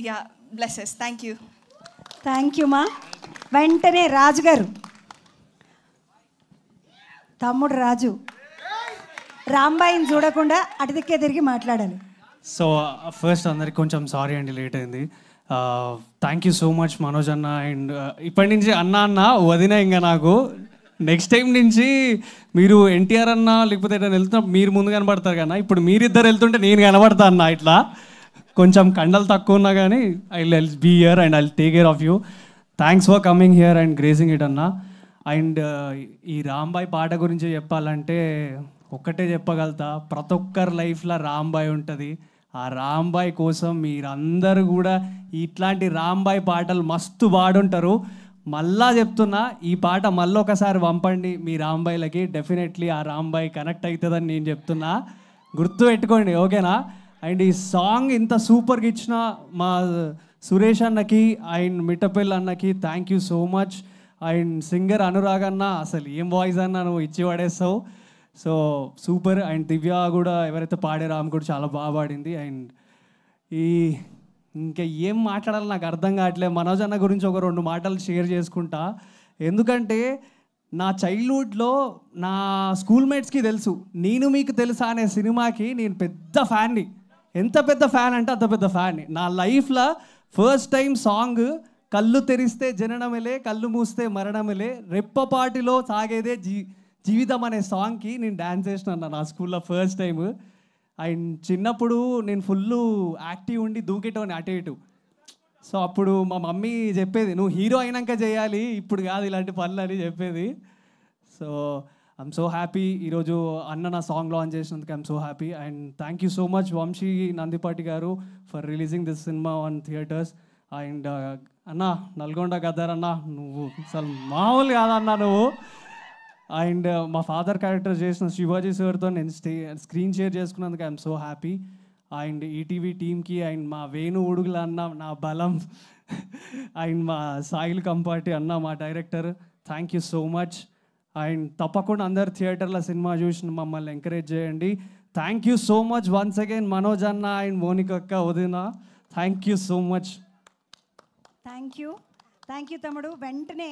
Yeah blesses. Thank you మా. వెంటనే రాజు గారు, తమ్ముడు రాజు రాంబాయిని చూడకుండా అటుదిక్కే తిరిగి మాట్లాడాలి. సో ఫస్ట్ అందరికి కొంచెం సారీ అండి, లేట్ అయింది. Thank you so much Manoj అన్న. అండ్ ఇప్పటి నుంచి అన్న వదిన, ఇంకా నాకు నెక్స్ట్ టైం నుంచి మీరు ఎన్టీఆర్ అన్న లేకపోతే ఏదైనా వెళ్తున్నప్పుడు మీరు ముందు కనబడతారు కన్నా, ఇప్పుడు మీరిద్దరు వెళ్తుంటే నేను కనబడతా అన్న. ఇట్లా కొంచెం కండలు తక్కువ ఉన్నా కానీ I will be here and I will take care of you. Thanks for coming here and gracing it అన్న. అండ్ ఈ రాంబాయ్ పాట గురించి చెప్పాలంటే ఒక్కటే చెప్పగలుగుతా, ప్రతి ఒక్కరి లైఫ్లో రాంబాయ్ ఉంటుంది. ఆ రాంబాయ్ కోసం మీరందరూ కూడా ఇట్లాంటి రాంబాయ్ పాటలు మస్తు పాడుంటారు. మళ్ళా చెప్తున్నా, ఈ పాట మళ్ళీ ఒకసారి పంపండి మీ రాంబాయ్లకి, డెఫినెట్లీ ఆ రాంబాయ్ కనెక్ట్ అవుతుందని నేను చెప్తున్నా, గుర్తు పెట్టుకోండి, ఓకేనా? అండ్ ఈ సాంగ్ ఇంత సూపర్గా ఇచ్చిన మా సురేష్ అన్నకి అండ్ మిట్టపల్లి అన్నకి thank you so much. And singer Anurag అన్న, అసలు ఏం వాయిస్ అన్న నువ్వు ఇచ్చి పడేస్తావు, సో సూపర్. అండ్ దివ్య కూడా ఎవరైతే పాడారో ఆమె కూడా చాలా బాగా పాడింది. అండ్ ఈ ఇంకా ఏం మాట్లాడాలో నాకు అర్థం కావట్లేదు. మనోజ్ అన్న గురించి ఒక 2 మాటలు షేర్ చేసుకుంటా. ఎందుకంటే నా చైల్డ్హుడ్లో నా స్కూల్మేట్స్కి తెలుసు, నేను మీకు తెలుసా అనే సినిమాకి నేను పెద్ద ఫ్యాన్ని. ఎంత పెద్ద ఫ్యాన్ అంటే అంత పెద్ద ఫ్యాన్ని. నా లైఫ్లో ఫస్ట్ టైం సాంగ్ కళ్ళు తెరిస్తే జననమేలే, కళ్ళు మూస్తే మరణమేలే, రెప్పపాటిలో సాగేదే జీవితం అనే సాంగ్కి నేను డ్యాన్స్ చేసినాను నా స్కూల్లో ఫస్ట్ టైం. అండ్ చిన్నప్పుడు నేను ఫుల్ యాక్టివ్ ఉండి దూకేటోని అటు ఇటు. సో అప్పుడు మా మమ్మీ చెప్పేది, నువ్వు హీరో అయినాక చేయాలి, ఇప్పుడు కాదు ఇలాంటి పనులు అని చెప్పేది. సో ఐఎమ్ సో హ్యాపీ ఈరోజు అన్న నా సాంగ్ లాంచ్ చేసినందుకు. I'm so happy. And thank you so much Vamsi Nandipati garu for releasing this cinema on theatres. And అన్న నల్గొండ గద్దర్ అన్న, నువ్వు అసలు మామూలు కాదన్నా నువ్వు. అండ్ మా ఫాదర్ క్యారెక్టర్ చేసిన శివాజీ సార్తో నేను స్క్రీన్ షేర్ చేసుకున్నందుకు I'm so happy. And ETV టీమ్కి అండ్ మా వేణు ఉడుగుల అన్న నా బలం, అండ్ మా సాయిల్ కంపాటి అన్న మా director, thank you so much. And తప్పకుండా అందరు థియేటర్లో సినిమా చూసి మమ్మల్ని ఎంకరేజ్ చేయండి. Thank you so much once again Manoj అన్న అండ్ మోనిక అక్క వదిన, thank you so much. Thank you తమ్ముడు. వెంటనే